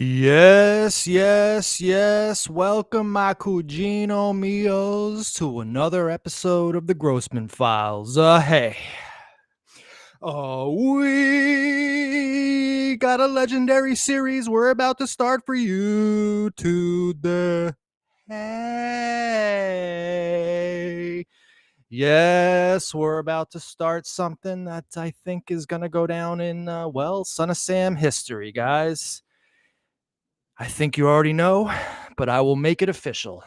Yes, yes, yes. Welcome, my cugino mios, to another episode of the Grossman Files. Hey, we got a legendary series we're about to start for you today. Hey. Yes, we're about to start something that I think is going to go down in, Son of Sam history, guys. I think you already know, but I will make it official.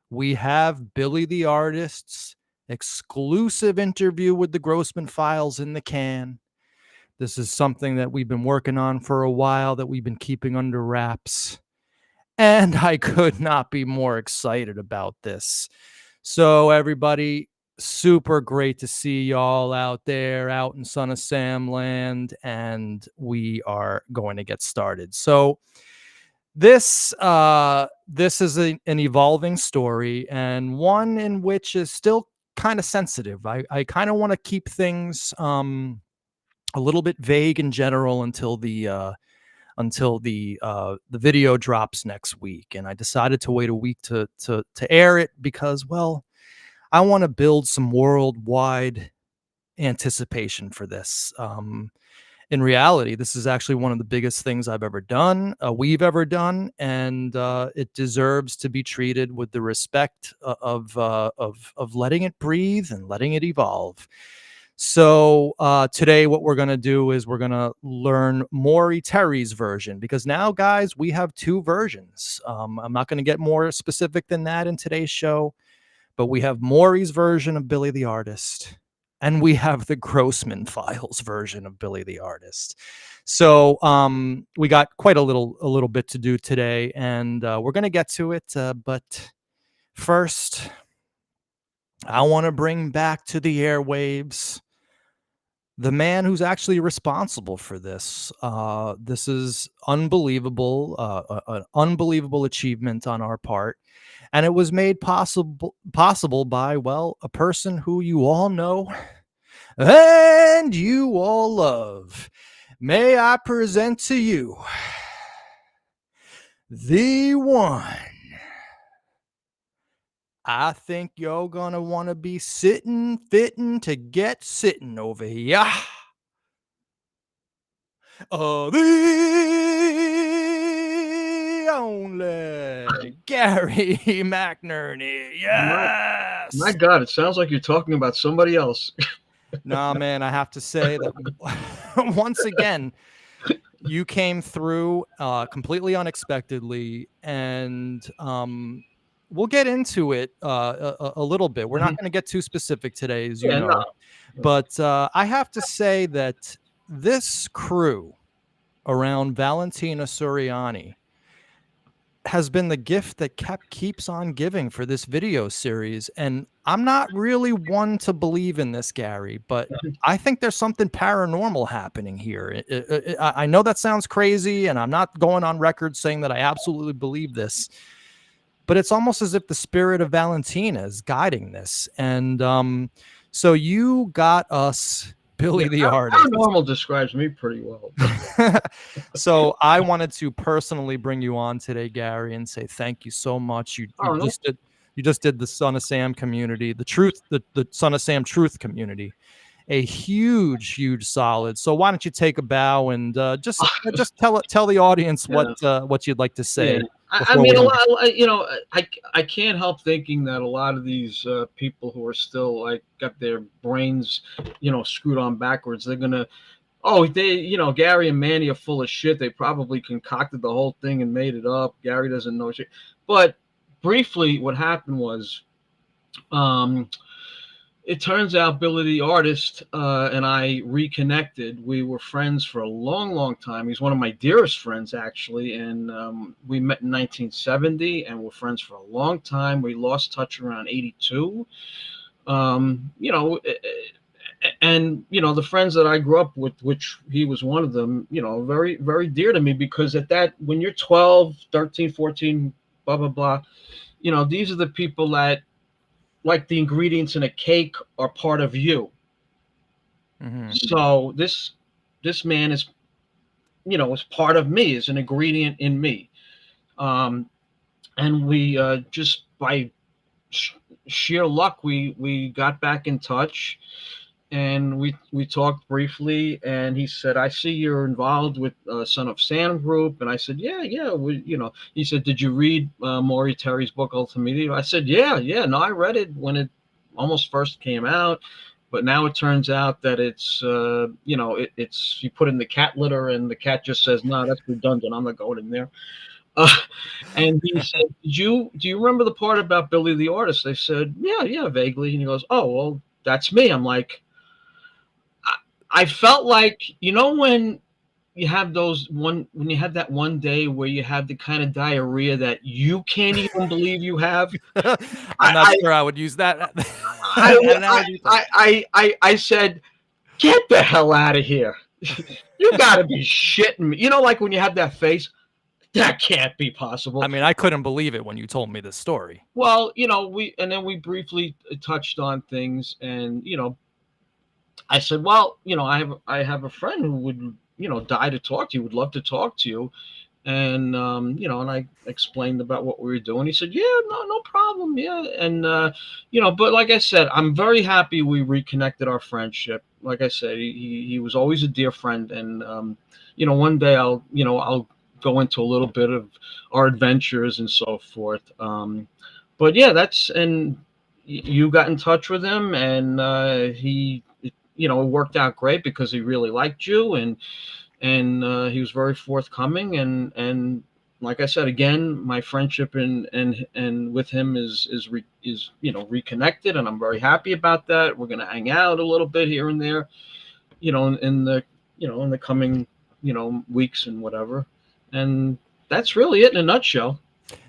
We have Billy the Artist's exclusive interview with the Grossman Files in the can. This is something that we've been working on for a while, that we've been keeping under wraps. And I could not be more excited about this. So, everybody, super great to see y'all out there, out in Son of Sam land. And we are going to get started. So, this is an evolving story, and one in which is still kind of sensitive. I kind of want to keep things a little bit vague in general until the video drops next week. And I decided to wait a week to air it because, well, I want to build some worldwide anticipation for this. In reality, this is actually one of the biggest things we've ever done, and it deserves to be treated with the respect of letting it breathe and letting it evolve. So today, what we're gonna do is we're gonna learn Maury Terry's version, because now, guys, we have two versions. I'm not gonna get more specific than that in today's show, but we have Maury's version of Billy the Artist, and we have the Grossman Files version of Billy the Artist. So we got quite a little bit to do today, and we're gonna get to it. But first, I want to bring back to the airwaves the man who's actually responsible for this. This is unbelievable, an unbelievable achievement on our part. And it was made possible by, well, a person who you all know and you all love. May I present to you the one I think you're gonna want to be fitting to get sitting over here. The only Gary McNerney. My Yes. God, it sounds like you're talking about somebody else. Nah, man, I have to say that once again, you came through completely unexpectedly, and we'll get into it a little bit. We're not Mhm. going to get too specific today, as you Yeah, know, no. but I have to say that this crew around Valentina Suriani has been the gift that keeps on giving for this video series. And I'm not really one to believe in this, Gary, but I think there's something paranormal happening here. I know that sounds crazy, and I'm not going on record saying that I absolutely believe this, but it's almost as if the spirit of Valentina is guiding this. And so you got us Yeah, Billy the Artist. paranormal describes me pretty well. So I wanted to personally bring you on today, Gary, and say thank you so much. You Oh, no. just did the Son of Sam community, the Son of Sam truth community, a huge solid. So why don't you take a bow and just tell the audience Yeah, what you'd like to yeah. say I before mean, we. I can't help thinking that a lot of these people who are still like got their brains, screwed on backwards, they're gonna, Gary and Manny are full of shit. They probably concocted the whole thing and made it up. Gary doesn't know shit. But briefly, what happened was, um, it turns out Billy the Artist and I reconnected. We were friends for a long time. He's one of my dearest friends, actually. And we met in 1970 and we're friends for a long time. We lost touch around 82. Um, you know, the friends that I grew up with, which he was one of them, very, very dear to me because when you're 12, 13, 14, blah, blah, blah, these are the people that, like the ingredients in a cake, are part of you. Mhm. So this man is was part of me, is an ingredient in me. Um, and we just by sh- sheer luck, we got back in touch, and we talked briefly, and he said, I see you're involved with Son of Sam group. And I said, yeah, yeah, he said, did you read Maury Terry's book Ultimedia? I said, yeah, yeah, no, I read it when it almost first came out, but now it turns out that it's it's, you put in the cat litter and the cat just says, no, that's redundant, I'm not going in there. uh, and he said, do you remember the part about Billy the artist? I said, yeah, yeah, vaguely. And he goes, oh, well, that's me. I'm like, I felt like, when you have when you have that one day where you have the kind of diarrhea that you can't even believe you have. I'm not I sure I would use that I analogy, but I said, get the hell out of here. You got to be shitting me. Like when you have that face, that can't be I possible. mean, I couldn't believe it when you told me this story. Well, we briefly touched on things, and I said, well, I have a friend who would die to talk to you, would love to talk to you. And and I explained about what we were doing. He said, yeah, no problem, yeah. And but like I said, I'm very happy we reconnected our friendship. Like I said, he was always a dear friend. And one day I'll go into a little bit of our adventures and so forth. But yeah, and you got in touch with him, and he it worked out great because he really liked you. And he was very forthcoming. And like I said, again, my friendship and with him is reconnected, and I'm very happy about that. We're going to hang out a little bit here and there, in the coming weeks and whatever. And that's really it in a nutshell.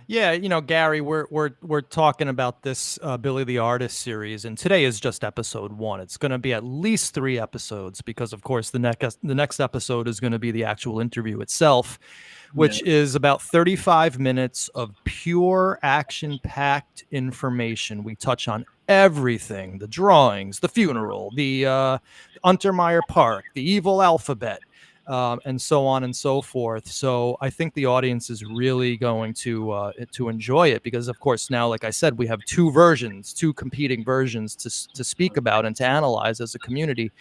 Yeah, Gary, we're talking about this Billy the Artist series, and today is just episode 1. It's going to be at least 3 episodes because, of course, the next episode is going to be the actual interview itself, Yeah. which is about 35 minutes of pure action-packed information. We touch on everything: the drawings, the funeral, the Untermeyer Park, the evil alphabet, and so on and so forth. So I think the audience is really going to enjoy it because, of course, now, like I said, we have two competing versions to speak about and to analyze as a community.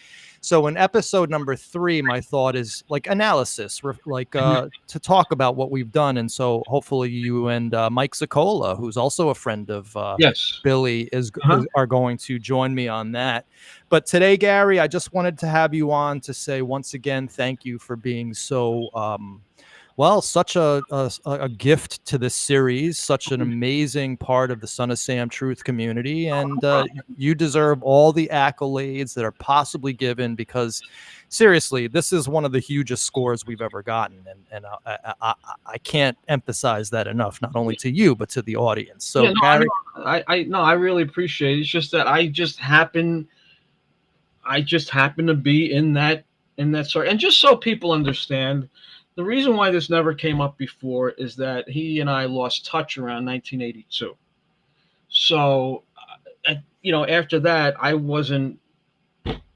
So in episode number 3, my thought is like analysis, to talk about what we've done. And so hopefully you and Mike Zicola, who's also a friend of Yes. Billy, Uh-huh. are going to join me on that. But today, Gary, I just wanted to have you on to say once again, thank you for being so, such a gift to this series, such an amazing part of the Son of Sam Truth community. And you deserve all the accolades that are possibly given because, seriously, this is one of the hugest scores we've ever gotten. And I can't emphasize that enough, not only to you, but to the audience. Yeah, So, no, I Gary. know. I no, I really appreciate it. It's just that I just happen to be in that story. And just so people understand, the reason why this never came up before is that he and I lost touch around 1982. So, after that, I wasn't.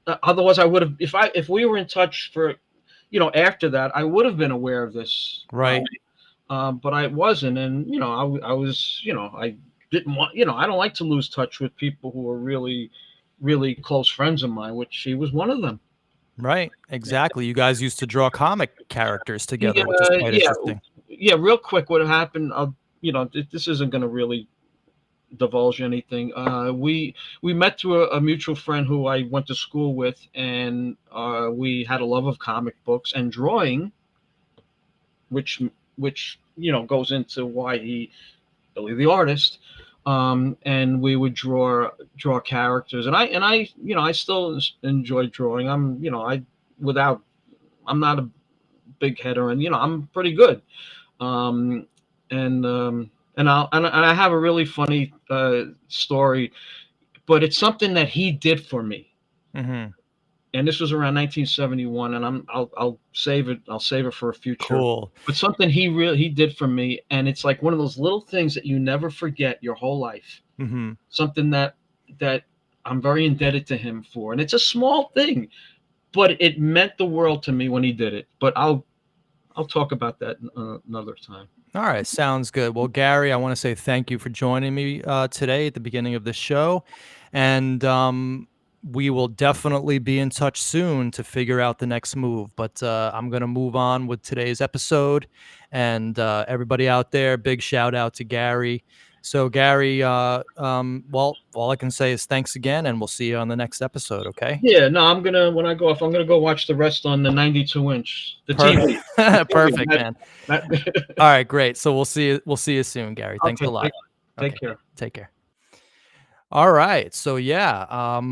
Otherwise, I would have. If we were in touch for, after that, I would have been aware of this. Right. But I wasn't, and I was, I didn't want, I don't like to lose touch with people who are really, really close friends of mine, which he was one of them. Right, exactly. You guys used to draw comic characters together, Yeah, which is quite yeah, interesting. yeah. Real quick, what happened? This isn't going to really divulge anything. We met through a mutual friend who I went to school with, and we had a love of comic books and drawing, which goes into why he Billy the artist. And we would draw characters, and I still enjoy drawing. Without I'm not a big header, and I'm pretty good. Um, and I have a really funny story, but it's something that he did for me. Hmm. And this was around 1971, and I'll save it. I'll save it for a future. Cool. But something he did for me, and it's like one of those little things that you never forget your whole life. Hmm. Something that I'm very indebted to him for, and it's a small thing, but it meant the world to me when he did it. But I'll talk about that another time. All right, sounds good. Well, Gary, I want to say thank you for joining me today at the beginning of the show, and we will definitely be in touch soon to figure out the next move. But I'm going to move on with today's episode, and everybody out there, big shout out to Gary. So, Gary, well, all I can say is thanks again, and we'll see you on the next episode. Okay. Yeah, no, I'm gonna when I go off, I'm gonna go watch the rest on the 92 inch, the Perfect. TV, the TV. Perfect, man. Not All right, great. So we'll see you. We'll see you soon, Gary. Thanks a okay. lot. Take Okay, care. take care. All right. So yeah,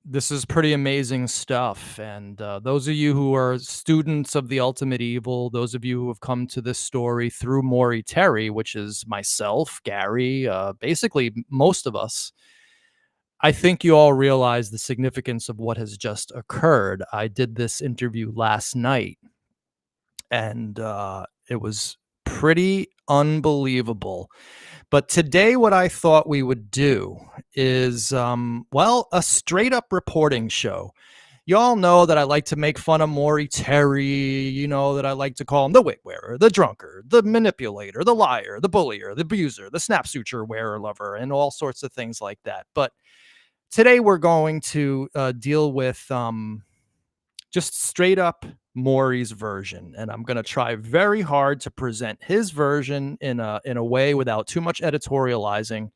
this is pretty amazing stuff. And those of you who are students of the Ultimate Evil, those of you who have come to this story through Maury Terry, which is myself, Gary, basically most of us, I think you all realize the significance of what has just occurred. I did this interview last night, and it was pretty unbelievable. But today, what I thought we would do is, well, a straight up reporting show. You all know that I like to make fun of Maury Terry. You know that I like to call him the wig wearer, the drunkard, the manipulator, the liar, the bullier, the abuser, the snap suture wearer lover, and all sorts of things like that. But today we're going to deal with just straight up Maury's version, and I'm going to try very hard to present his version in a way without too much editorializing,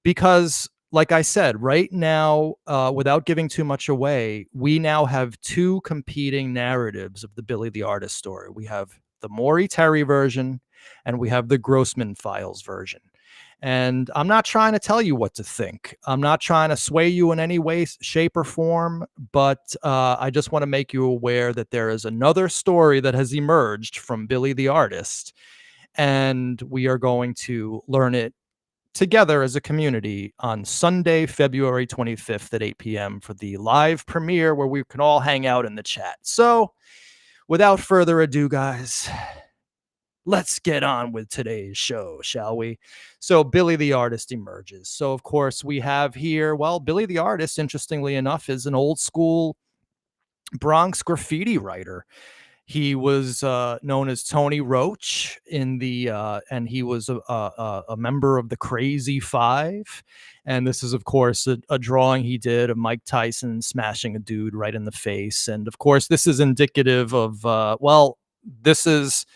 because like I said, right now, without giving too much away, we now have two competing narratives of the Billy the Artist story. We have the Maury Terry version, and we have the Grossman Files version. And I'm not trying to tell you what to think. I'm not trying to sway you in any way, shape, or form. But I just want to make you aware that there is another story that has emerged from Billy the Artist, and we are going to learn it together as a community on Sunday, February 25th at 8 p.m. for the live premiere where we can all hang out in the chat. So, without further ado, guys, let's get on with today's show, shall we? So, Billy the Artist emerges. So, of course, we have here, well, Billy the Artist, interestingly enough, is an old school Bronx graffiti writer. He was known as Tony Roach in the and he was a member of the Crazy Five. And this is, of course, a drawing he did of Mike Tyson smashing a dude right in the face. And of course, this is indicative of well, this is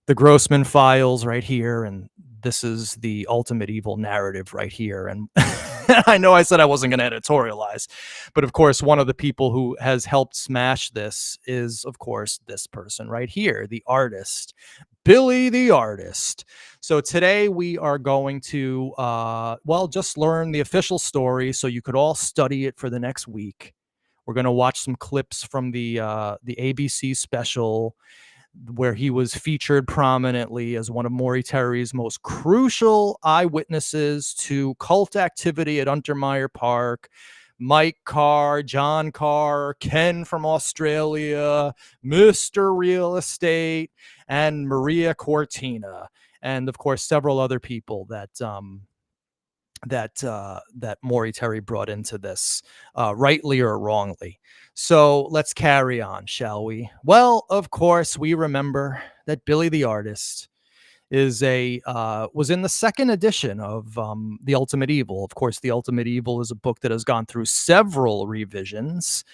the Grossman Files right here, and this is the Ultimate Evil narrative right here. And I know I said I wasn't going to editorialize, but of course, one of the people who has helped smash this is, of course, this person right here, the artist, Billy the Artist. So today we are going to, well, just learn the official story so you could all study it for the next week. We're going to watch some clips from the ABC special where he was featured prominently as one of Maury Terry's most crucial eyewitnesses to cult activity at Untermeyer Park. Mike Carr, John Carr, Ken from Australia, Mr. Real Estate, and Maria Cortina, and of course several other people that Maury Terry brought into this, rightly or wrongly. So let's carry on, shall we? Well, of course, we remember that Billy the Artist is a was in the second edition of The Ultimate Evil. Of course, The Ultimate Evil is a book that has gone through several revisions.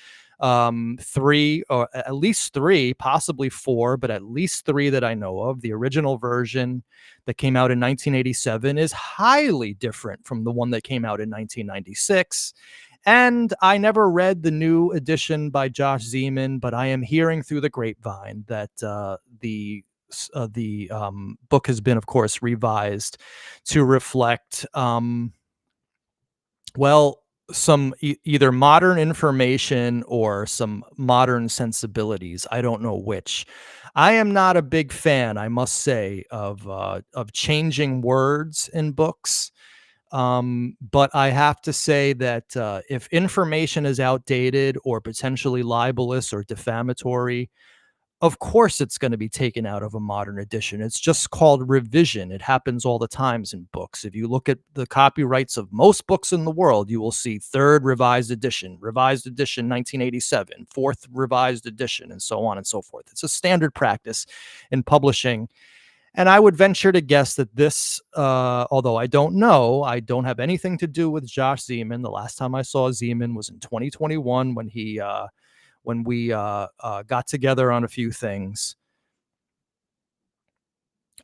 Three, or at least three, possibly four, but at least three that I know of. The original version that came out in 1987 is highly different from the one that came out in 1996. And I never read the new edition by Josh Zeman, but I am hearing through the grapevine that the book has been, of course, revised to reflect, well, some either modern information or some modern sensibilities. I don't know which. I am not a big fan, I must say, of changing words in books. But I have to say that if information is outdated or potentially libelous or defamatory, Of course, it's going to be taken out of a modern edition. It's just called revision. It happens all the times in books. If you look at the copyrights of most books in the world, you will see third revised edition 1987, fourth revised edition, and so on and so forth. It's a standard practice in publishing. And I would venture to guess that this, although I don't know, I don't have anything to do with Josh Zeman. The last time I saw Zeman was in 2021 when we got together on a few things.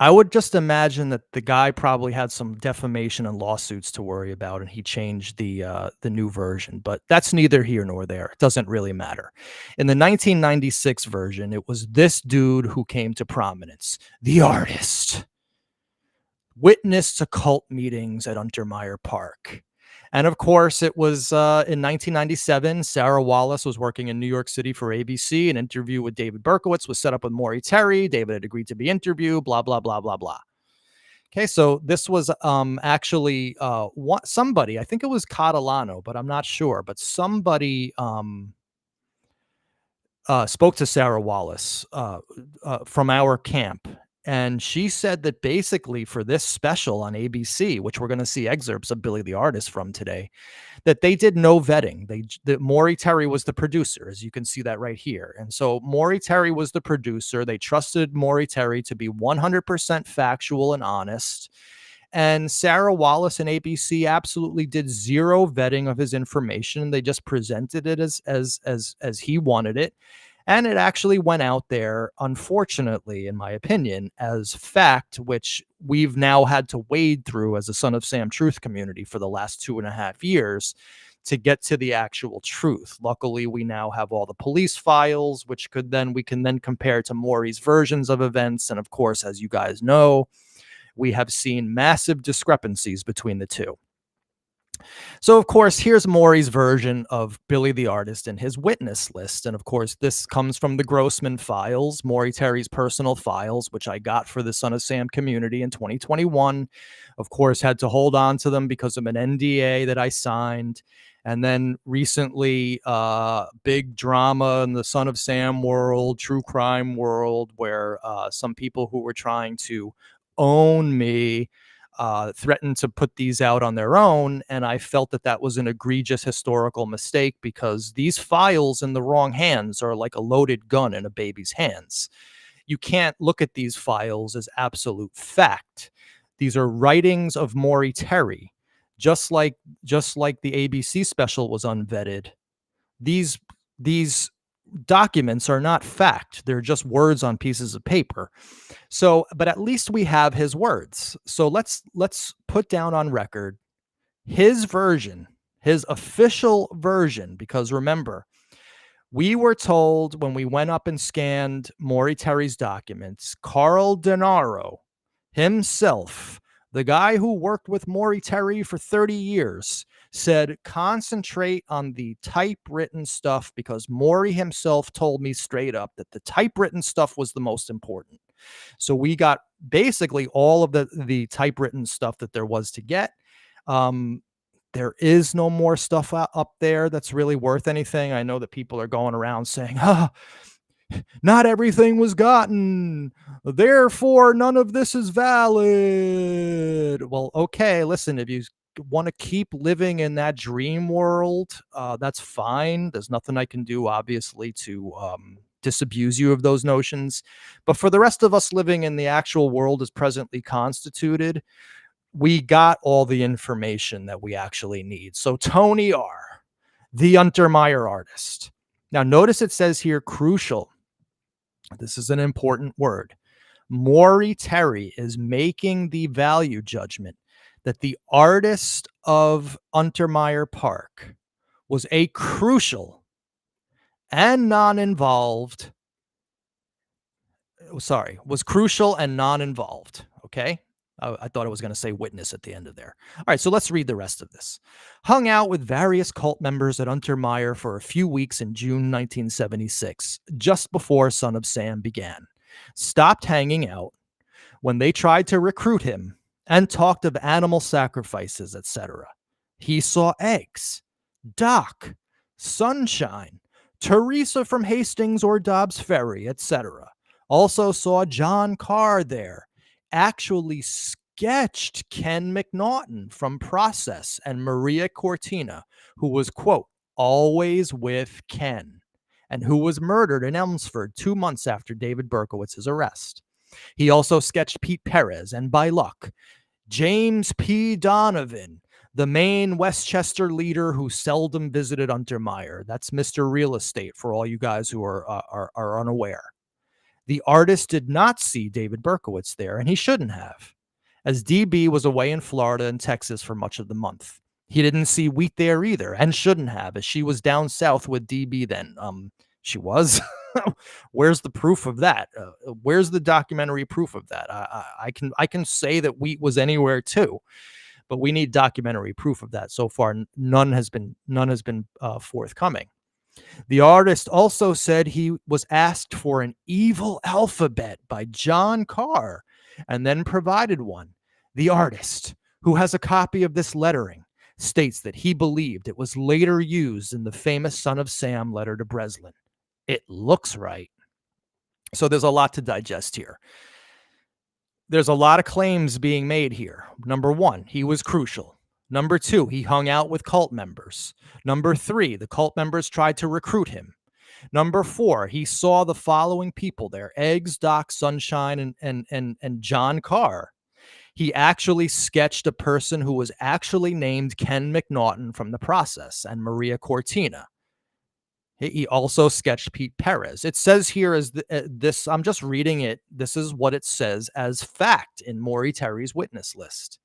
I would just imagine that the guy probably had some defamation and lawsuits to worry about, and he changed the new version. But that's neither here nor there. It doesn't really matter. In the 1996 version, it was this dude who came to prominence, the artist, witness to cult meetings at Untermeyer Park. And of course, it was in 1997. Sarah Wallace was working in New York City for ABC. An interview with David Berkowitz was set up with Maury Terry. David had agreed to be interviewed, blah, blah, blah, blah, blah. Okay, so this was actually somebody, I think it was Catalano, but I'm not sure. But somebody spoke to Sarah Wallace from our camp. And she said that basically for this special on ABC, which we're going to see excerpts of Billy the Artist from today, that they did no vetting. That Maury Terry was the producer, as you can see that right here. And so Maury Terry was the producer. They trusted Maury Terry to be 100% factual and honest. And Sarah Wallace and ABC absolutely did zero vetting of his information. They just presented it as he wanted it. And it actually went out there, unfortunately, in my opinion, as fact, which we've now had to wade through as a Son of Sam truth community for the last 2.5 years to get to the actual truth. Luckily, we now have all the police files, which we can then compare to Maury's versions of events. And of course, as you guys know, we have seen massive discrepancies between the two. So, of course, here's Maury's version of Billy the Artist and his witness list. And of course, this comes from the Grossman files, Maury Terry's personal files, which I got for the Son of Sam community in 2021. Of course, had to hold on to them because of an NDA that I signed. And then recently, big drama in the Son of Sam world, true crime world, where some people who were trying to own me threatened to put these out on their own. And I felt that that was an egregious historical mistake because these files in the wrong hands are like a loaded gun in a baby's hands. You can't look at these files as absolute fact. These are writings of Maury Terry, just like the ABC special was unvetted. These documents are not fact. They're just words on pieces of paper. So, but at least we have his words. So let's put down on record his version, his official version, because remember, we were told when we went up and scanned Maury Terry's documents, Carl Denaro himself, the guy who worked with Maury Terry for 30 years, said, concentrate on the typewritten stuff because Maury himself told me straight up that the typewritten stuff was the most important. So we got basically all of the typewritten stuff that there was to get. There is no more stuff up there that's really worth anything. I know that people are going around saying, not everything was gotten, therefore none of this is valid. Well, okay, listen, if you want to keep living in that dream world, that's fine. There's nothing I can do, obviously, to disabuse you of those notions. But for the rest of us living in the actual world as presently constituted, we got all the information that we actually need. So Tony R., the Untermeyer artist. Now, notice it says here crucial. This is an important word. Maury Terry is making the value judgment that the artist of Untermeyer Park was a crucial and non-involved, was crucial and non-involved. Okay. I thought I was going to say witness at the end of there. All right, so let's read the rest of this. Hung out with various cult members at Untermeyer for a few weeks in June 1976, just before Son of Sam began. Stopped hanging out when they tried to recruit him and talked of animal sacrifices, etc. He saw eggs, Doc, sunshine, Teresa from Hastings or Dobbs Ferry, etc. Also saw John Carr there. Actually sketched Ken McNaughton from Process and Maria Cortina, who was, quote, always with Ken, and who was murdered in Elmsford 2 months after David Berkowitz's arrest. He also sketched Pete Perez and, by luck, James P. Donovan, the main Westchester leader who seldom visited Untermeyer. That's Mr. Real Estate for all you guys who are unaware. The artist did not see David Berkowitz there, and he shouldn't have, as DB was away in Florida and Texas for much of the month. He didn't see Wheat there either, and shouldn't have, as she was down south with DB then. She was. Where's the proof of that? Where's the documentary proof of that? I can say that Wheat was anywhere too, but we need documentary proof of that. So far, none has been forthcoming. The artist also said he was asked for an evil alphabet by John Carr and then provided one. The artist, who has a copy of this lettering, states that he believed it was later used in the famous Son of Sam letter to Breslin. It looks right. So there's a lot to digest here. There's a lot of claims being made here. Number one, he was crucial. Number two, he hung out with cult members. Number three, the cult members tried to recruit him. Number four, he saw the following people there: Eggs, Doc, Sunshine, and John Carr. He actually sketched a person who was actually named Ken McNaughton from the Process and Maria Cortina. He also sketched Pete Perez. It says here as this, I'm just reading it. This is what it says as fact in Maury Terry's witness list.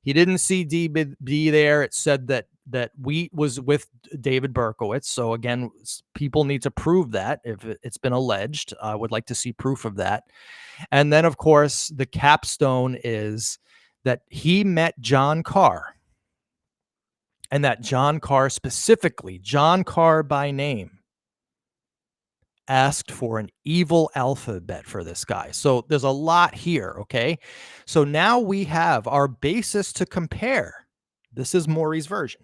He didn't see DB there. It said that Wheat was with David Berkowitz. So again, people need to prove that if it's been alleged. I would like to see proof of that. And then, of course, the capstone is that he met John Carr, and that John Carr specifically, John Carr by name, asked for an evil alphabet for this guy. So there's a lot here, okay? So now we have our basis to compare. This is Maury's version.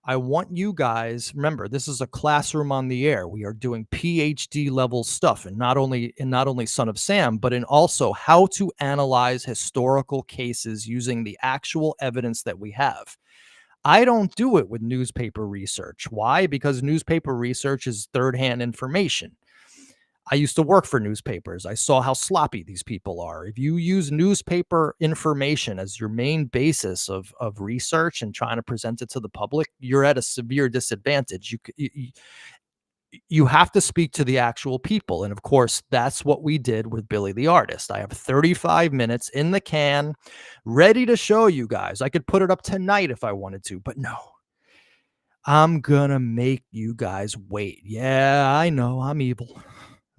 I want you guys, remember, this is a classroom on the air. We are doing PhD level stuff, and not only Son of Sam, but in also how to analyze historical cases using the actual evidence that we have. I don't do it with newspaper research. Why? Because newspaper research is third-hand information. I used to work for newspapers. I saw how sloppy these people are. If you use newspaper information as your main basis of research and trying to present it to the public, you're at a severe disadvantage. You have to speak to the actual people. And of course, that's what we did with Billy the Artist. I have 35 minutes in the can, ready to show you guys. I could put it up tonight if I wanted to, but no. I'm gonna make you guys wait. Yeah, I know I'm evil.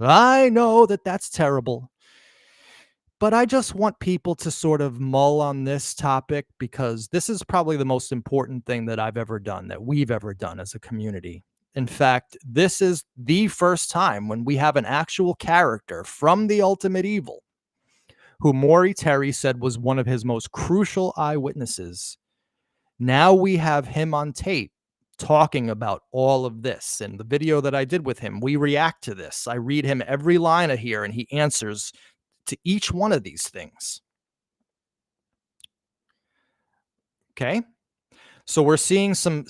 I know that that's terrible. But I just want people to sort of mull on this topic, because this is probably the most important thing that I've ever done, that we've ever done as a community. In fact, this is the first time when we have an actual character from the Ultimate Evil, who Maury Terry said was one of his most crucial eyewitnesses. Now we have him on tape talking about all of this. And the video that I did with him, we react to this. I read him every line of here, and he answers to each one of these things. Okay? So we're seeing some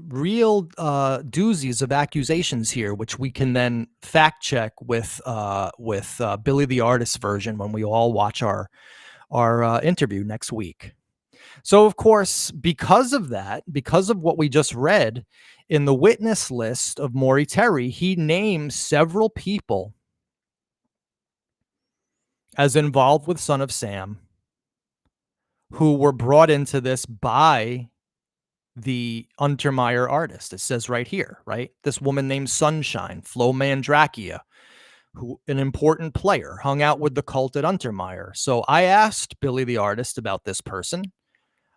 real doozies of accusations here, which we can then fact check with Billy the Artist's version when we all watch our interview next week. So of course, because of that, because of what we just read in the witness list of Maury Terry, he names several people as involved with Son of Sam who were brought into this by the Untermeyer artist. It says right here, right? This woman named Sunshine, Flo Mandrakia, who an important player, hung out with the cult at Untermeyer. So I asked Billy the Artist about this person.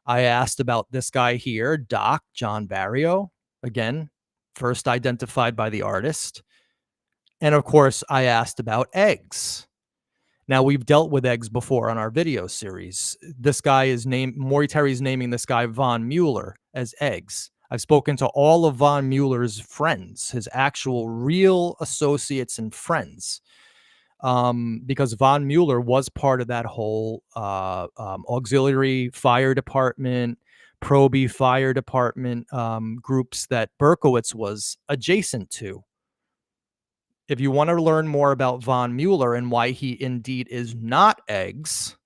I asked about this guy here, Doc, John Barrio, again, first identified by the artist. And of course, I asked about Eggs. Now, we've dealt with Eggs before on our video series. This guy is named, Maury Terry's naming this guy Von Mueller as Eggs. I've spoken to all of von Mueller's friends, his actual real associates and friends, because von Mueller was part of that whole auxiliary fire department, Proby fire department groups that Berkowitz was adjacent to. If you want to learn more about von Mueller and why he indeed is not eggs,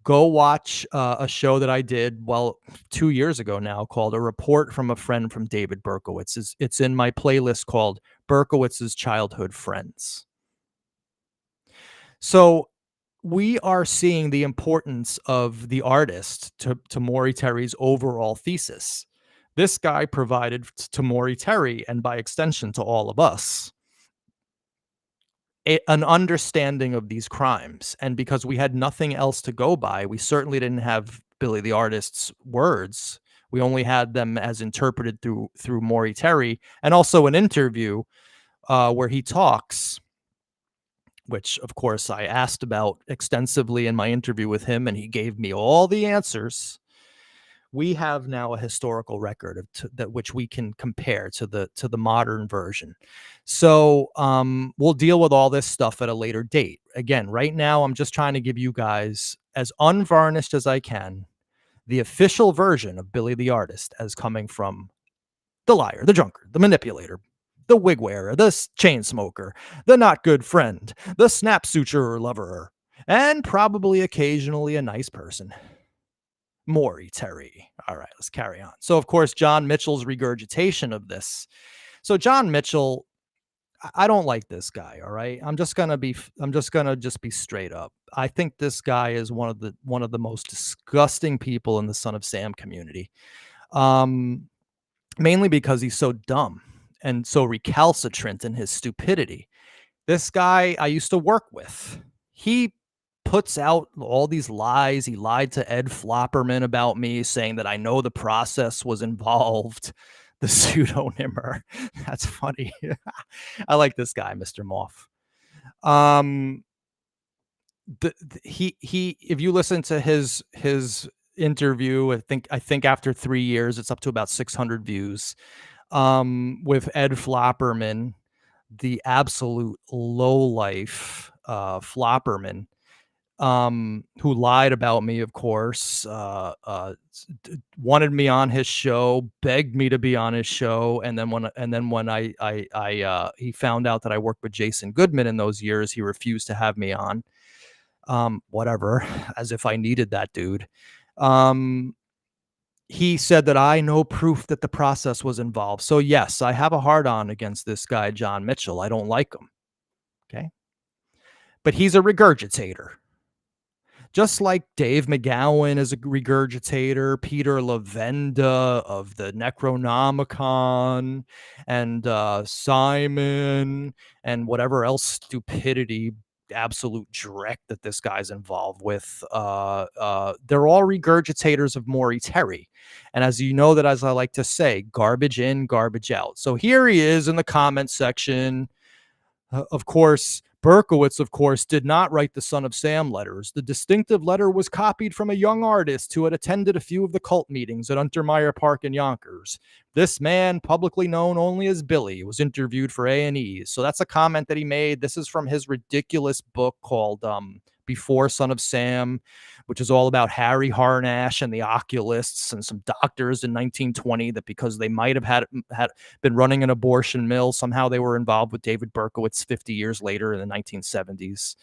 go watch a show that I did, well, 2 years ago now, called A Report from a Friend from David Berkowitz. It's in my playlist called Berkowitz's Childhood Friends. So we are seeing the importance of the artist to Maury Terry's overall thesis. This guy provided to Maury Terry, and by extension to all of us, an understanding of these crimes. And because we had nothing else to go by, we certainly didn't have Billy the Artist's words. We only had them as interpreted through Maury Terry, and also an interview where he talks, which of course I asked about extensively in my interview with him, and he gave me all the answers. We have now a historical record that which we can compare to the modern version. So we'll deal with all this stuff at a later date. Again, right now I'm just trying to give you guys, as unvarnished as I can, the official version of Billy the Artist as coming from the liar, the drunkard, the manipulator, the wig wearer, the chain smoker, the not good friend, the snap suturer lover, and probably occasionally a nice person. Maury Terry. All right, let's carry on. So, of course, John Mitchell's regurgitation of this. So, John Mitchell, I don't like this guy. All right, I'm just gonna just be straight up. I think this guy is one of the most disgusting people in the Son of Sam community. Um, Mainly because he's so dumb and so recalcitrant in his stupidity. This guy I used to work with, he puts out all these lies. He lied to Ed Flopperman about me, saying that I know the process was involved. The pseudonymer. That's funny. I like this guy, Mr. Moff. Um, he if you listen to his interview, I think after 3 years, it's up to about 600 views. With Ed Flopperman, the absolute lowlife Flopperman, who lied about me, of course, wanted me on his show, begged me to be on his show, and then when he found out that I worked with Jason Goodman in those years, he refused to have me on. Whatever, as if I needed that dude. He said that I know proof that the process was involved. So yes, I have a hard on against this guy, John Mitchell. I don't like him. Okay. But he's a regurgitator. Just like Dave McGowan is a regurgitator, Peter Lavenda of the Necronomicon, and Simon, and whatever else stupidity, absolute dreck that this guy's involved with. They're all regurgitators of Maury Terry. And as you know, that as I like to say, garbage in, garbage out. So here he is in the comment section. Of course, Berkowitz, of course, did not write the Son of Sam letters. The distinctive letter was copied from a young artist who had attended a few of the cult meetings at Untermeyer Park in Yonkers. This man, publicly known only as Billy, was interviewed for A&E. So that's a comment that he made. This is from his ridiculous book called Before Son of Sam, which is all about Harry Harnash and the oculists and some doctors in 1920 that, because they might have had been running an abortion mill, somehow they were involved with David Berkowitz 50 years later in the 1970s.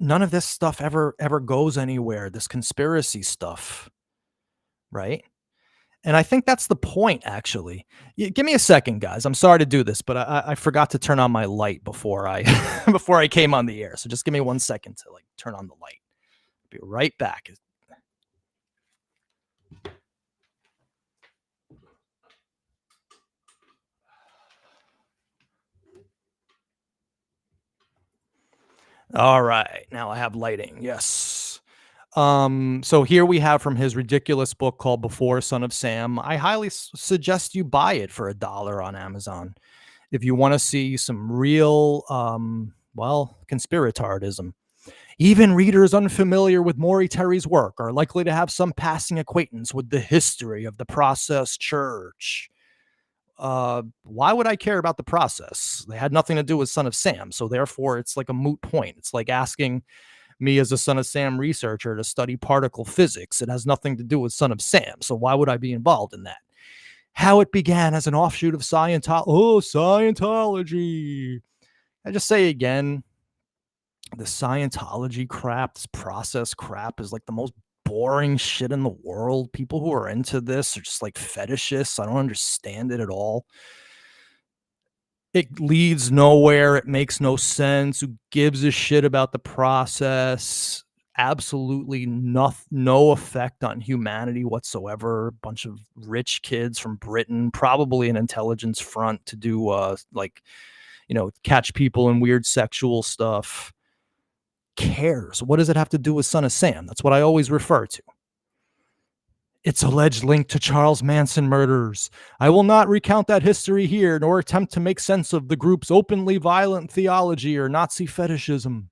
None of this stuff ever goes anywhere, this conspiracy stuff, right? And I think that's the point, actually. Give me a second, guys. I'm sorry to do this, but I forgot to turn on my light before I before I came on the air. So just give me 1 second to turn on the light. Be right back. All right, now I have lighting. Yes. So here we have from his ridiculous book called Before Son of Sam. I highly suggest you buy it for $1 on Amazon if you want to see some real, well, conspiratardism. Even readers unfamiliar with Maury Terry's work are likely to have some passing acquaintance with the history of the process church. Why would I care about the process? They had nothing to do with Son of Sam, so therefore it's like a moot point. It's like asking me as a Son of Sam researcher to study particle physics. It has nothing to do with Son of Sam, so why would I be involved in that? How it began as an offshoot of Scientology. I just say again, the Scientology crap, this process crap is like the most boring shit in the world. People who are into this are just like fetishists. I don't understand it at all. It leads nowhere. It makes no sense. Who gives a shit about the process? Absolutely no effect on humanity whatsoever. A bunch of rich kids from Britain, probably an intelligence front to do catch people in weird sexual stuff. Cares? What does it have to do with Son of Sam? That's what I always refer to. Its alleged link to Charles Manson murders. I will not recount that history here, nor attempt to make sense of the group's openly violent theology or Nazi fetishism.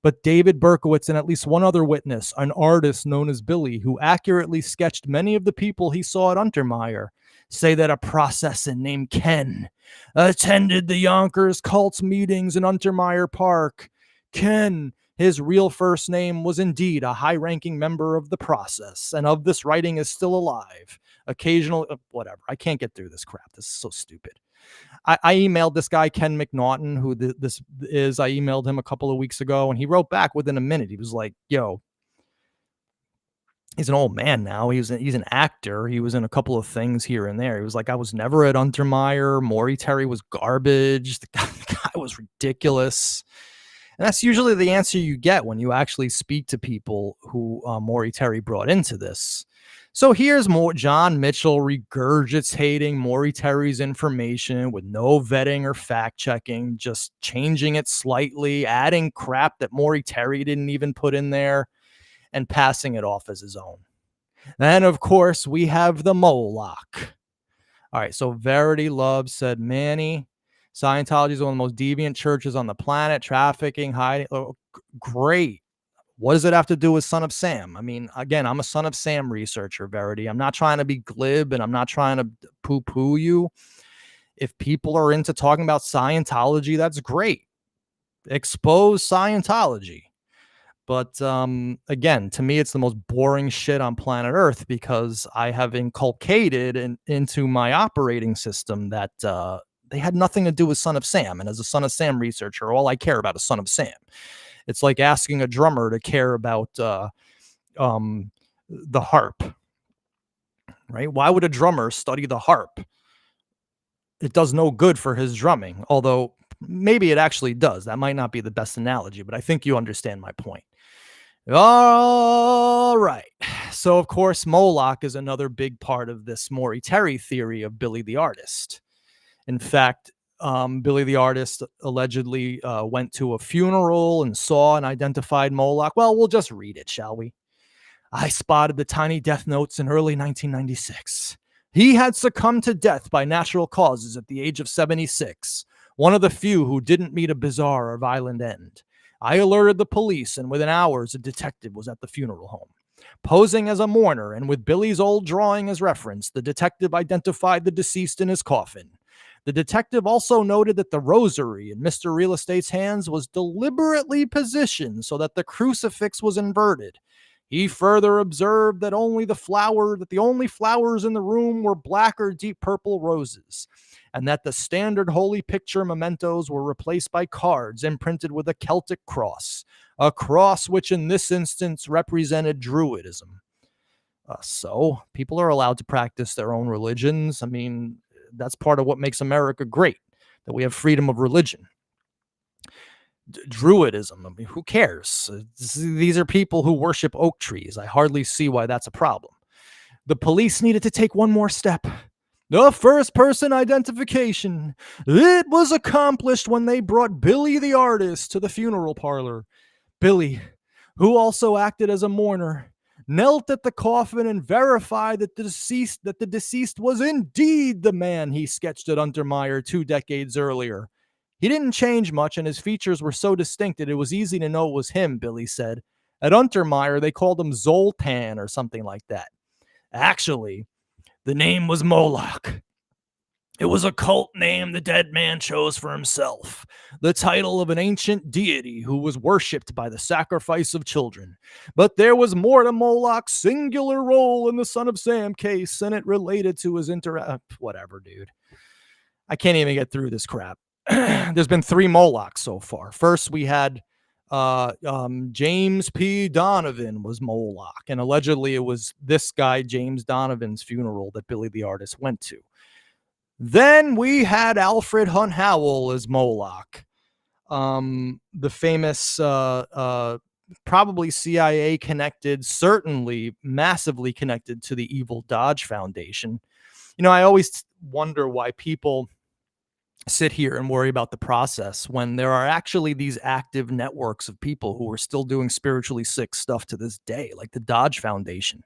But David Berkowitz and at least one other witness, an artist known as Billy, who accurately sketched many of the people he saw at Untermeyer, say that a processor named Ken attended the Yonkers cult's meetings in Untermeyer Park. Ken, his real first name, was indeed a high-ranking member of the process, and of this writing is still alive. Occasional, whatever. I can't get through this crap. This is so stupid. I emailed this guy, Ken McNaughton, who this is. I emailed him a couple of weeks ago, and he wrote back within a minute. He was like, yo, he's an old man now. He's an actor. He was in a couple of things here and there. He was like, I was never at Untermeyer. Maury Terry was garbage. The guy was ridiculous. And that's usually the answer you get when you actually speak to people who Maury Terry brought into this. So here's more John Mitchell regurgitating Maury Terry's information with no vetting or fact checking, just changing it slightly, adding crap that Maury Terry didn't even put in there, and passing it off as his own. Then, of course, we have the Moloch. All right, so Verity Love said, Manny, Scientology is one of the most deviant churches on the planet, trafficking, hiding. Oh, great. What does it have to do with Son of Sam? I mean, again, I'm a Son of Sam researcher, Verity. I'm not trying to be glib and I'm not trying to poo-poo you. If people are into talking about Scientology, that's great. Expose Scientology. But again, to me, it's the most boring shit on planet Earth because I have inculcated into my operating system that they had nothing to do with Son of Sam. And as a Son of Sam researcher, all I care about is Son of Sam. It's like asking a drummer to care about the harp, right? Why would a drummer study the harp? It does no good for his drumming, although maybe it actually does. That might not be the best analogy, but I think you understand my point. All right. So, of course, Moloch is another big part of this Maury Terry theory of Billy the Artist. In fact, Billy the Artist allegedly went to a funeral and saw and identified Moloch. Well, we'll just read it, shall we? I spotted the tiny death notes in early 1996. He had succumbed to death by natural causes at the age of 76, one of the few who didn't meet a bizarre or violent end. I alerted the police, and within hours, a detective was at the funeral home. Posing as a mourner and with Billy's old drawing as reference, the detective identified the deceased in his coffin. The detective also noted that the rosary in Mr. Real Estate's hands was deliberately positioned so that the crucifix was inverted. He further observed that the only flowers in the room were black or deep purple roses, and that the standard holy picture mementos were replaced by cards imprinted with a Celtic cross, a cross which in this instance represented Druidism. So people are allowed to practice their own religions. I mean, that's part of what makes America great, that we have freedom of religion. Druidism, I mean, who cares? These are people who worship oak trees. I hardly see why that's a problem. The police needed to take one more step. The first person identification. It was accomplished when they brought Billy the Artist to the funeral parlor. Billy, who also acted as a mourner, knelt at the coffin and verified that the deceased was indeed the man he sketched at Untermeyer 2 decades earlier. He didn't change much, and his features were so distinct that it was easy to know it was him, Billy said. At Untermeyer, they called him Zoltan or something like that. Actually, the name was Moloch. It was a cult name the dead man chose for himself, the title of an ancient deity who was worshipped by the sacrifice of children. But there was more to Moloch's singular role in the Son of Sam case, and it related to his whatever, dude. I can't even get through this crap. There's been 3 Molochs so far. First, we had James P. Donovan was Moloch, and allegedly it was this guy, James Donovan's funeral that Billy the Artist went to. Then we had Alfred Hunt Howell as Moloch, the famous, probably CIA connected, certainly massively connected to the evil Dodge Foundation. You know, I always wonder why people sit here and worry about the process when there are actually these active networks of people who are still doing spiritually sick stuff to this day, like the Dodge Foundation,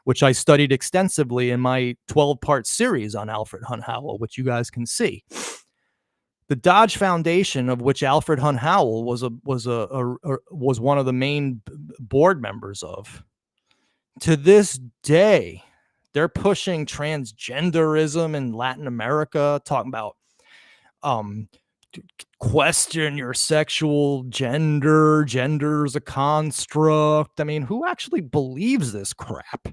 which I studied extensively in my 12-part series on Alfred Hunt Howell, which you guys can see. The Dodge Foundation, of which Alfred Hunt Howell was one of the main board members of, to this day, they're pushing transgenderism in Latin America, talking about um question your sexual gender's a construct. I mean, who actually believes this crap?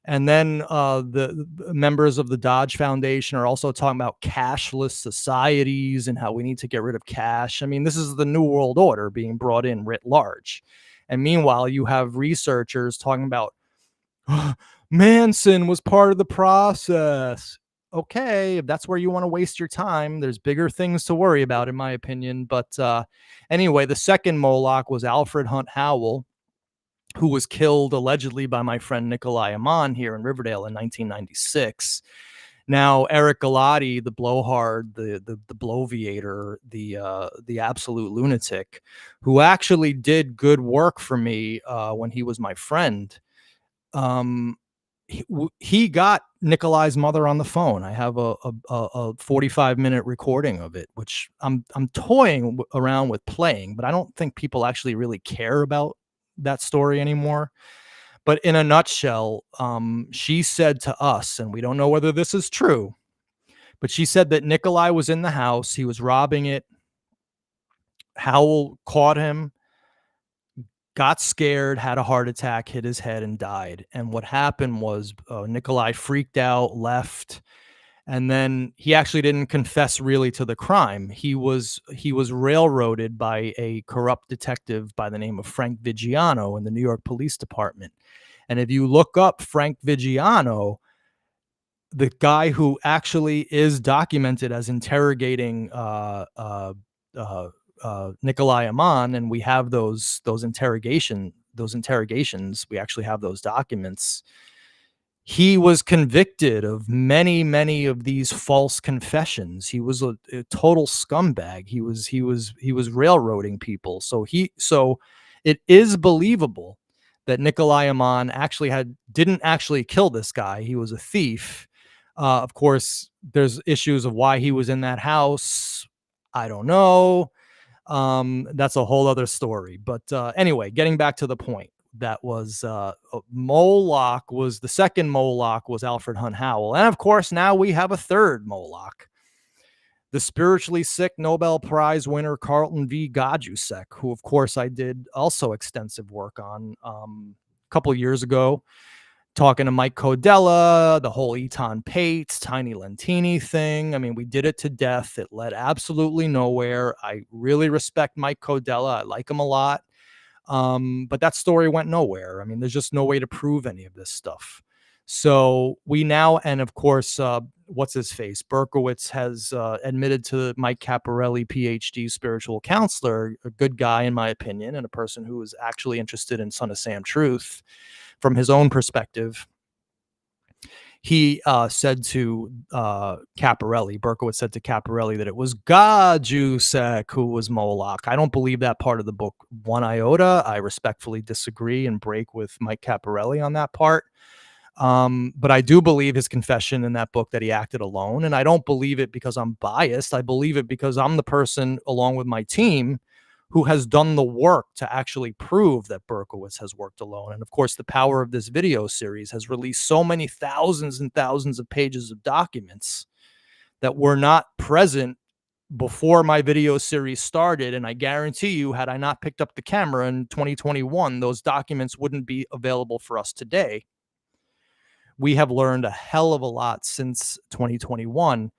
And then the members of the Dodge Foundation are also talking about cashless societies and how we need to get rid of cash. I mean, this is the New World Order being brought in writ large. And meanwhile, you have researchers talking about Manson was part of the process. Okay, if that's where you want to waste your time, there's bigger things to worry about, in my opinion. But anyway, the second Moloch was Alfred Hunt Howell, who was killed allegedly by my friend Nikolai Aman here in Riverdale in 1996. Now, Eric Galati, the blowhard, the bloviator, the absolute lunatic, who actually did good work for me when he was my friend, he got Nikolai's mother on the phone. I have a 45-minute recording of it, which I'm toying around with playing, but I don't think people actually really care about that story anymore. But in a nutshell, she said to us, and we don't know whether this is true, but she said that Nikolai was in the house, he was robbing it. Howell caught him, got scared, had a heart attack, hit his head, and died. And what happened was Nikolai freaked out, left, and then he actually didn't confess really to the crime. He was railroaded by a corrupt detective by the name of Frank Vigiano in the New York Police Department. And if you look up Frank Vigiano, the guy who actually is documented as interrogating Nikolai Aman, and we have those interrogations. We actually have those documents. He was convicted of many of these false confessions. He was a total scumbag. He was railroading people. So it is believable that Nikolai Aman didn't actually kill this guy. He was a thief. Of course, there's issues of why he was in that house. I don't know. That's a whole other story. But anyway, getting back to the point, that was Moloch was the second Moloch was Alfred Hunt Howell. And of course, now we have a third Moloch, the spiritually sick Nobel Prize winner Carlton V. Gajusek, who of course I did also extensive work on a couple years ago, talking to Mike Codella, the whole Eton Pates, Tiny Lentini thing. I mean, we did it to death. It led absolutely nowhere. I really respect Mike Codella. I like him a lot. But that story went nowhere. I mean, there's just no way to prove any of this stuff. So we now, and of course, what's his face? Berkowitz has admitted to Mike Caparelli, PhD spiritual counselor, a good guy in my opinion, and a person who is actually interested in Son of Sam truth from his own perspective. He said to Caparelli, Berkowitz said to Caparelli that it was Gajusek who was Moloch. I don't believe that part of the book one iota. I respectfully disagree and break with Mike Caparelli on that part. But I do believe his confession in that book that he acted alone. And I don't believe it because I'm biased. I believe it because I'm the person, along with my team, who has done the work to actually prove that Berkowitz has worked alone. And of course, the power of this video series has released so many thousands and thousands of pages of documents that were not present before my video series started. And I guarantee you, had I not picked up the camera in 2021, those documents wouldn't be available for us today. We have learned a hell of a lot since 2021.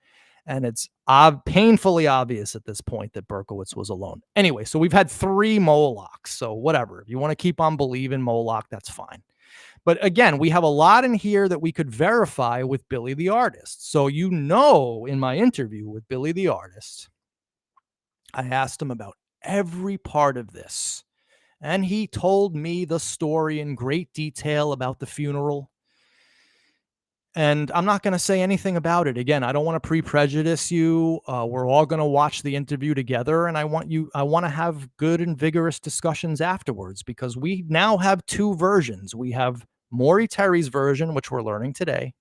And it's painfully obvious at this point that Berkowitz was alone. Anyway, so we've had 3 Molochs. So whatever. If you want to keep on believing Moloch, that's fine. But again, we have a lot in here that we could verify with Billy the artist. So, in my interview with Billy the artist, I asked him about every part of this. And he told me the story in great detail about the funeral. And I'm not going to say anything about it. Again, I don't want to pre-prejudice you. We're all going to watch the interview together. And I want to have good and vigorous discussions afterwards, because we now have 2 versions. We have Maury Terry's version, which we're learning today.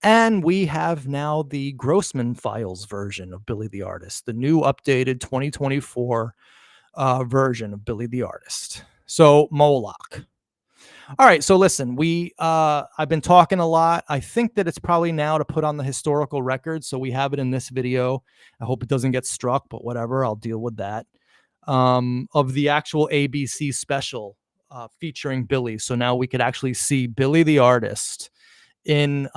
And we have now the Grossman files version of Billy the Artist, the new updated 2024 version of Billy the Artist. So Moloch. All right, so listen, I've been talking a lot. I think that it's probably now to put on the historical record, so we have it in this video. I hope it doesn't get struck, but whatever, I'll deal with that. Of the actual ABC special featuring Billy. So now we could actually see Billy the artist in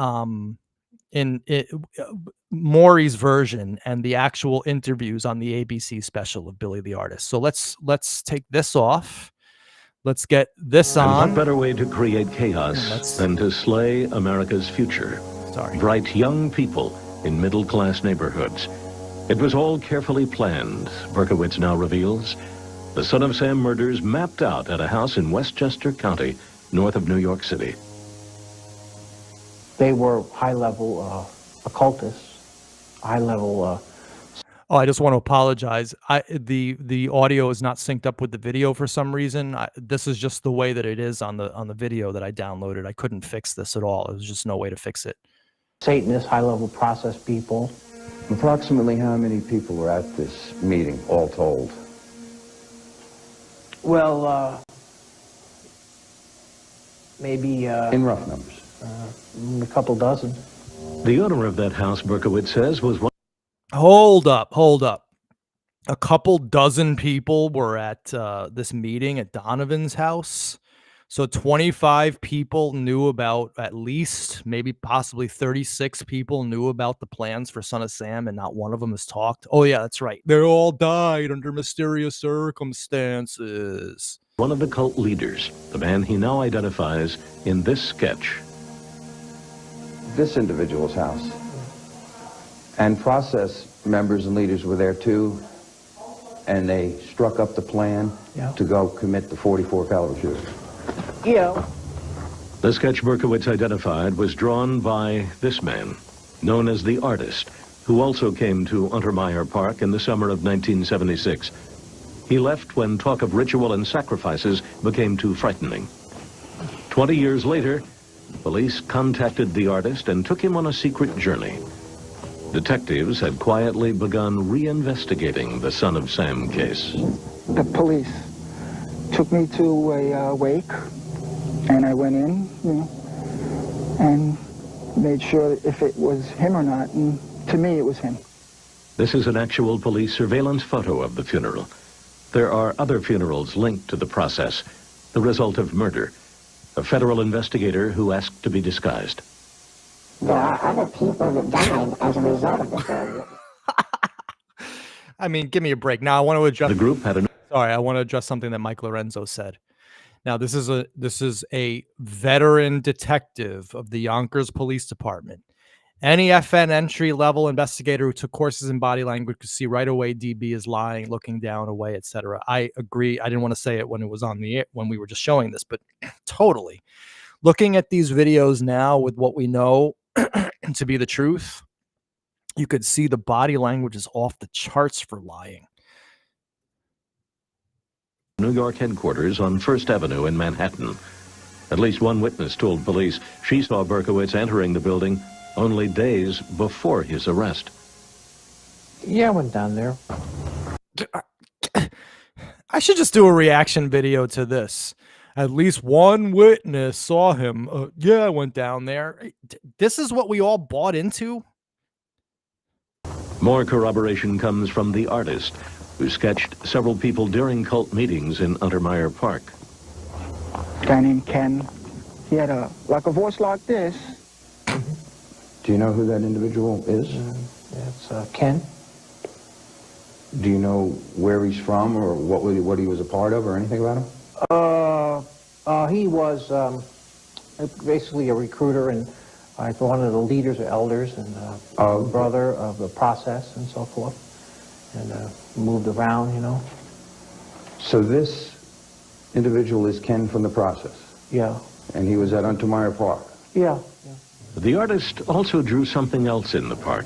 Maury's version and the actual interviews on the ABC special of Billy the artist. So let's take this off. Let's get this on. And what better way to create chaos than to slay America's future? Bright young people in middle-class neighborhoods. It was all carefully planned, Berkowitz now reveals. The Son of Sam murders mapped out at a house in Westchester County, north of New York City. They were high-level occultists, high-level... Oh, I just want to apologize. The audio is not synced up with the video for some reason. This is just the way that it is on the video that I downloaded. I couldn't fix this at all. There was just no way to fix it. Satanists, high-level process people. Approximately how many people were at this meeting, all told? Well, maybe... in rough numbers? A couple dozen. The owner of that house, Berkowitz says, was one... Hold up. A couple dozen people were at this meeting at Donovan's house. So 25 people knew about, at least, maybe possibly 36 people knew about the plans for Son of Sam, and not one of them has talked. Oh, yeah, that's right. They all died under mysterious circumstances. One of the cult leaders, the man he now identifies in this sketch. This individual's house. And process members and leaders were there too, and they struck up the plan to go commit the 44 caliber shooting. Yeah. The sketch Berkowitz identified was drawn by this man, known as the artist, who also came to Untermeyer Park in the summer of 1976. He left when talk of ritual and sacrifices became too frightening. 20 years later, police contacted the artist and took him on a secret journey. Detectives had quietly begun reinvestigating the Son of Sam case. The police took me to a wake, and I went in, and made sure if it was him or not, and to me it was him. This is an actual police surveillance photo of the funeral. There are other funerals linked to the process, the result of murder. A federal investigator who asked to be disguised. There are other people that died as a result of the surgery. I mean, give me a break. Now I want to address. The group had I want to address something that Mike Lorenzo said. Now this is a veteran detective of the Yonkers Police Department. Any FN entry level investigator who took courses in body language could see right away DB is lying, looking down, away, etc. I agree. I didn't want to say it when it was on the air, when we were just showing this, but totally. Looking at these videos now with what we know to be the truth, you could see the body language is off the charts for lying. New York headquarters on First Avenue in Manhattan. At least one witness told police she saw Berkowitz entering the building only days before his arrest. Yeah, I went down there. I should just do a reaction video to this. At least one witness saw him. Yeah, I went down there. This is what we all bought into? More corroboration comes from the artist, who sketched several people during cult meetings in Untermeyer Park. A guy named Ken. He had a voice like this. Do you know who that individual is? That's Ken. Do you know where he's from or what he was a part of or anything about him? He was basically a recruiter and one of the leaders or elders and brother of the process and so forth. And moved around, you know. So this individual is Ken from the process? Yeah. And he was at Untermeyer Park? Yeah. The artist also drew something else in the park.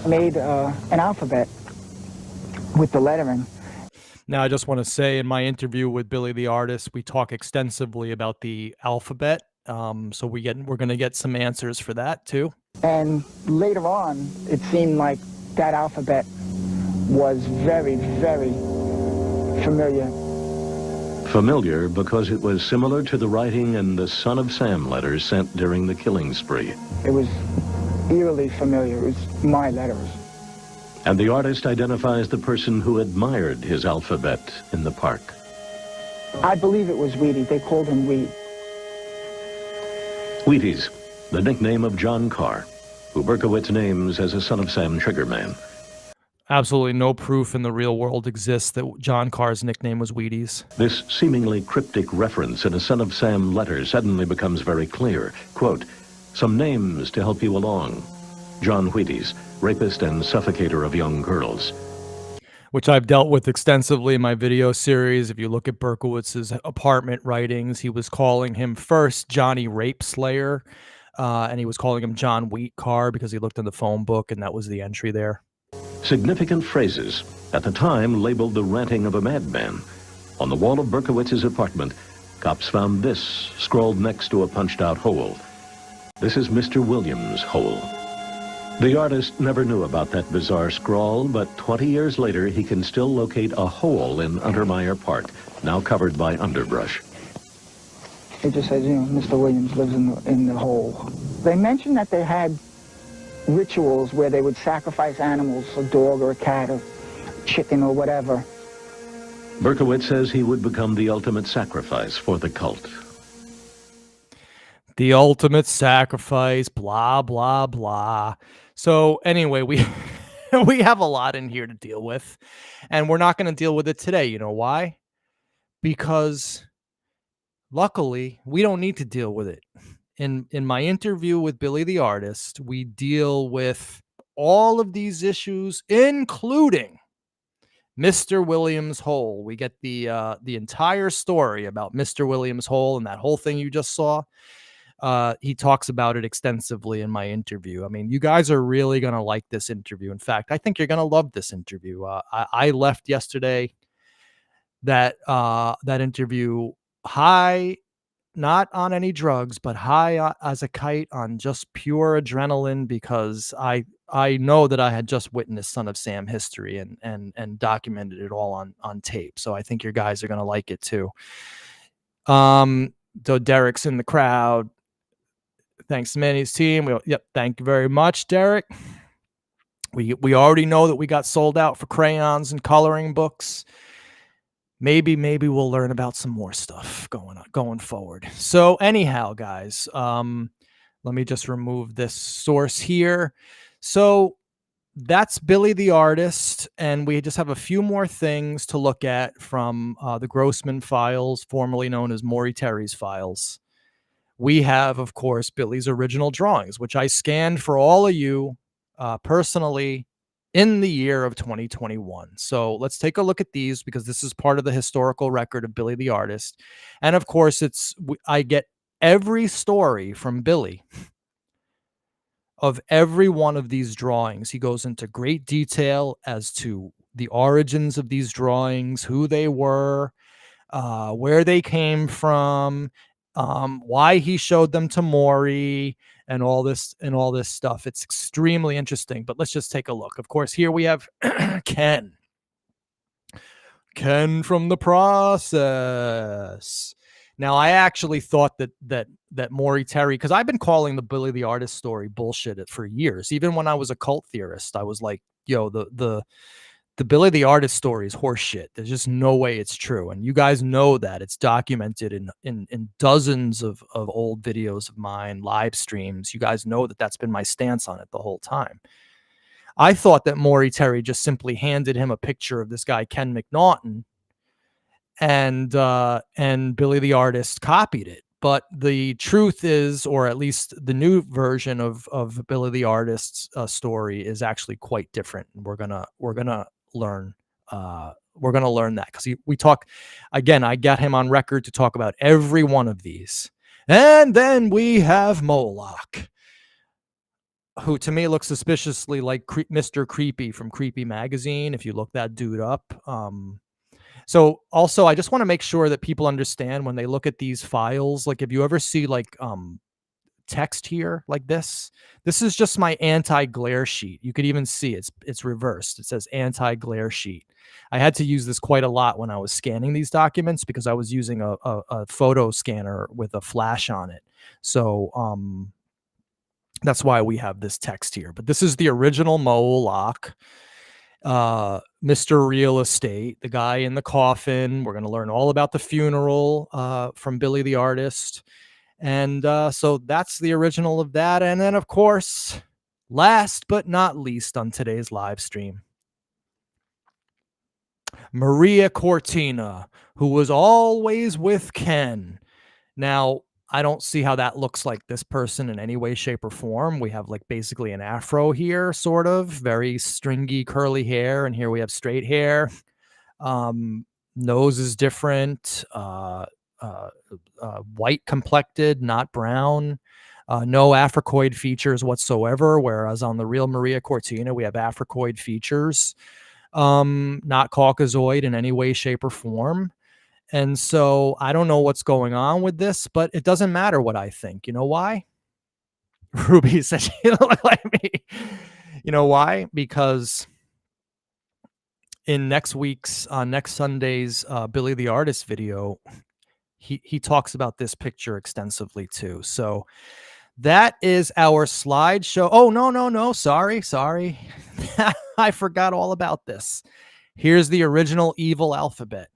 Made an alphabet with the lettering. Now, I just want to say in my interview with Billy the Artist, we talk extensively about the alphabet. So we're going to get some answers for that too. And later on, it seemed like that alphabet was very, very familiar. Familiar because it was similar to the writing in the Son of Sam letters sent during the killing spree. It was eerily familiar. It was my letters. And the artist identifies the person who admired his alphabet in the park. I believe it was Weedy. They called him Weed. Wheaties, the nickname of John Carr, who Berkowitz names as a Son of Sam triggerman. Absolutely no proof in the real world exists that John Carr's nickname was Wheaties. This seemingly cryptic reference in a Son of Sam letter suddenly becomes very clear. Quote, "Some names to help you along. John Wheaties, rapist and suffocator of young girls." Which I've dealt with extensively in my video series. If you look at Berkowitz's apartment writings, he was calling him first Johnny Rape Slayer, and he was calling him John Wheat Carr because he looked in the phone book and that was the entry there. Significant phrases, at the time labeled the ranting of a madman. On the wall of Berkowitz's apartment, cops found this scrawled next to a punched-out hole. "This is Mr. Williams' hole." The artist never knew about that bizarre scrawl, but 20 years later, he can still locate a hole in Untermeyer Park, now covered by underbrush. It just says, you know, Mr. Williams lives in the hole. They mentioned that they had rituals where they would sacrifice animals, a dog or a cat or chicken or whatever. Berkowitz says he would become the ultimate sacrifice for the cult. The ultimate sacrifice, blah, blah, blah. So anyway, we have a lot in here to deal with, and we're not going to deal with it today. You know why? Because luckily, we don't need to deal with it. In my interview with Billy the Artist, we deal with all of these issues, including Mr. Williams' hole. We get the entire story about Mr. Williams' hole and that whole thing you just saw. He talks about it extensively in my interview. I mean, you guys are really going to like this interview. In fact, I think you're going to love this interview. I left yesterday that interview high, not on any drugs, but high as a kite on just pure adrenaline, because I know that I had just witnessed Son of Sam history and documented it all on tape. So I think your guys are going to like it too. So Derek's in the crowd. Thanks to Manny's team. Yep, thank you very much, Derek. We already know that we got sold out for crayons and coloring books. Maybe we'll learn about some more stuff going forward. So anyhow, guys, let me just remove this source here. So that's Billy the Artist, and we just have a few more things to look at from the Grossman files, formerly known as Maury Terry's files. We have, of course, Billy's original drawings, which I scanned for all of you personally in the year of 2021. So let's take a look at these, because this is part of the historical record of Billy the Artist. And of course, I get every story from Billy of every one of these drawings. He goes into great detail as to the origins of these drawings, who they were, where they came from, why he showed them to Maury and all this stuff. It's extremely interesting, but let's just take a look. Of course, here we have Ken from the process. Now, I actually thought that Maury Terry, because I've been calling the Billy the Artist story bullshit for years. Even when I was a cult theorist, I was like, yo, the Billy the Artist story is horseshit. There's just no way it's true. And you guys know that. It's documented in dozens of old videos of mine, live streams. You guys know that that's been my stance on it the whole time. I thought that Maury Terry just simply handed him a picture of this guy, Ken McNaughton, and Billy the Artist copied it. But the truth is, or at least the new version of Billy the Artist's story is actually quite different. And we're gonna learn that, because we talk again. I got him on record to talk about every one of these. And then we have Moloch, who to me looks suspiciously like Mr. Creepy from Creepy Magazine, if you look that dude up. So also, I just want to make sure that people understand when they look at these files, like if you ever see like text here like this is just my anti-glare sheet. You could even see it's reversed. It says anti-glare sheet. I had to use this quite a lot when I was scanning these documents, because I was using a photo scanner with a flash on it. So that's why we have this text here. But this is the original Moloch, Mr. Real Estate, the guy in the coffin. We're going to learn all about the funeral from Billy the Artist. And so that's the original of that. And then, of course, last but not least on today's live stream, Maria Cortina, who was always with Ken. Now, I don't see how that looks like this person in any way, shape, or form. We have like basically an afro here, sort of very stringy, curly hair. And here we have straight hair. Nose is different. White complected, not brown. No Africoid features whatsoever. Whereas on the real Maria Cortina, we have Africoid features. Not Caucasoid in any way, shape, or form. And so I don't know what's going on with this, but it doesn't matter what I think. You know why? Ruby said she didn't look like me. You know why? Because in next Sunday's Billy the Artist video, he talks about this picture extensively too. So that is our slideshow. Oh, no. Sorry. I forgot all about this. Here's the original evil alphabet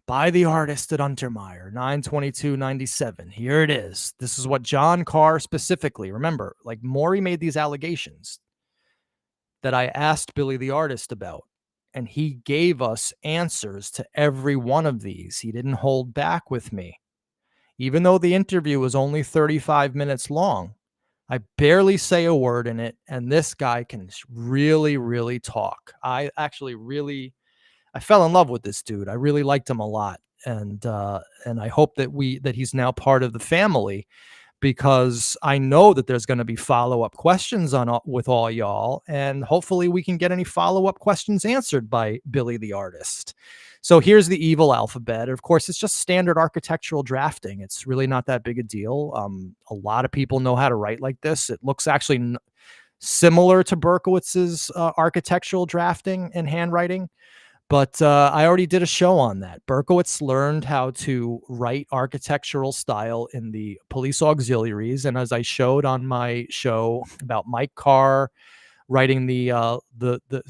by the artist at Untermeyer, 9/22/97. Here it is. This is what John Carr specifically, remember, like Maury made these allegations that I asked Billy the Artist about, and he gave us answers to every one of these. He didn't hold back with me. Even though the interview was only 35 minutes long, I barely say a word in it, and this guy can really, really talk. I fell in love with this dude. I really liked him a lot, and I hope that he's now part of the family, because I know that there's going to be follow-up questions with all y'all, and hopefully we can get any follow-up questions answered by Billy the Artist. So here's the evil alphabet. Of course, it's just standard architectural drafting. It's really not that big a deal. A lot of people know how to write like this. It looks actually similar to Berkowitz's architectural drafting and handwriting. But I already did a show on that. Berkowitz learned how to write architectural style in the police auxiliaries. And as I showed on my show about Mike Carr writing the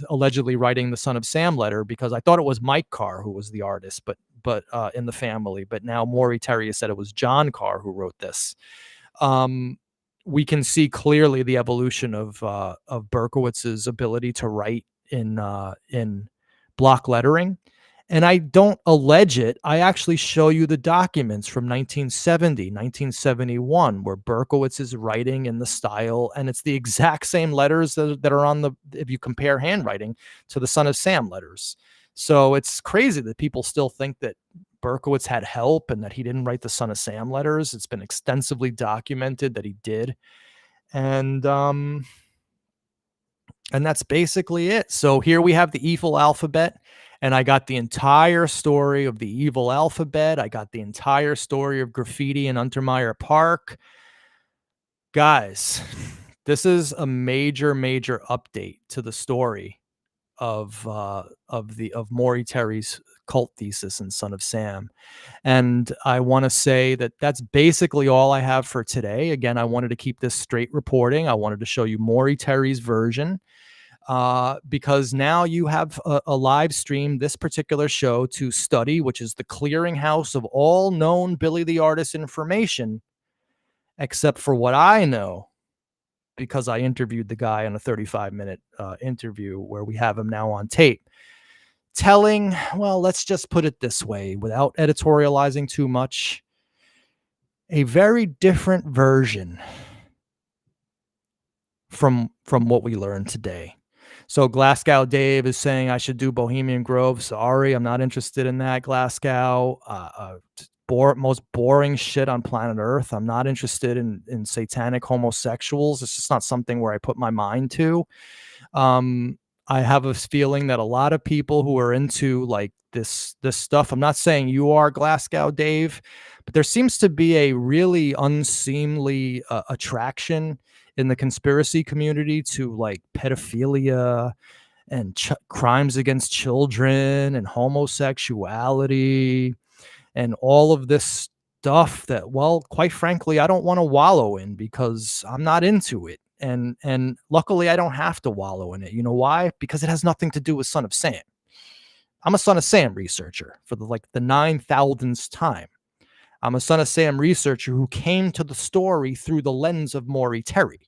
allegedly writing the Son of Sam letter, because I thought it was Mike Carr who was the artist, but in the family. But now Maury Terry said it was John Carr who wrote this. We can see clearly the evolution of Berkowitz's ability to write in block lettering. And I don't allege it. I actually show you the documents from 1970, 1971, where Berkowitz is writing in the style, and it's the exact same letters that are on if you compare handwriting to the Son of Sam letters. So it's crazy that people still think that Berkowitz had help and that he didn't write the Son of Sam letters. It's been extensively documented that he did. And that's basically it. So here we have the evil alphabet. And I got the entire story of the evil alphabet. I got the entire story of graffiti in Untermeyer Park. Guys, this is a major, major update to the story of Maury Terry's cult thesis in Son of Sam. And I want to say that that's basically all I have for today. Again, I wanted to keep this straight reporting. I wanted to show you Maury Terry's version, because now you have a live stream, this particular show to study, which is the clearinghouse of all known Billy the Artist information, except for what I know, because I interviewed the guy on a 35-minute interview where we have him now on tape, telling, well, let's just put it this way, without editorializing too much, a very different version from what we learned today. So Glasgow Dave is saying I should do Bohemian Grove. Sorry, I'm not interested in that. Glasgow, most boring shit on planet Earth. I'm not interested in satanic homosexuals. It's just not something where I put my mind to. I have a feeling that a lot of people who are into like this stuff, I'm not saying you are, Glasgow Dave, but there seems to be a really unseemly attraction in the conspiracy community to like pedophilia and crimes against children and homosexuality and all of this stuff that, well, quite frankly, I don't want to wallow in because I'm not into it. And luckily I don't have to wallow in it. You know why? Because it has nothing to do with Son of Sam. I'm a Son of Sam researcher for the 9,000th time. I'm a Son of Sam researcher who came to the story through the lens of Maury Terry.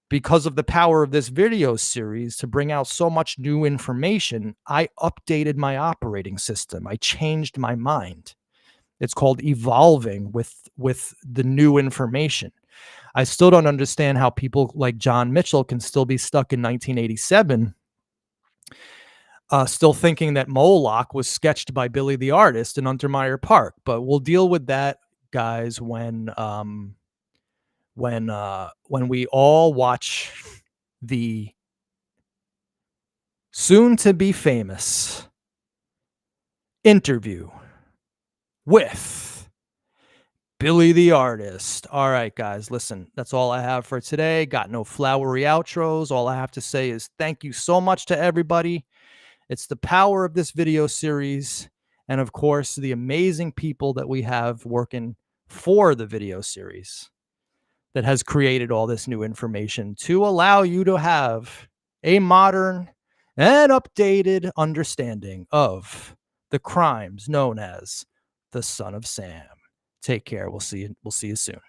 Because of the power of this video series to bring out so much new information, I updated my operating system. I changed my mind. It's called evolving with the new information. I still don't understand how people like John Mitchell can still be stuck in 1987, still thinking that Moloch was sketched by Billy the Artist in Untermeyer Park. But we'll deal with that, guys, when we all watch the soon to be famous interview with Billy the Artist. All right, guys, listen, that's all I have for today. Got no flowery outros. All I have to say is thank you so much to everybody. It's the power of this video series, and of course, the amazing people that we have working for the video series that has created all this new information to allow you to have a modern and updated understanding of the crimes known as the Son of Sam. Take care. We'll see you soon.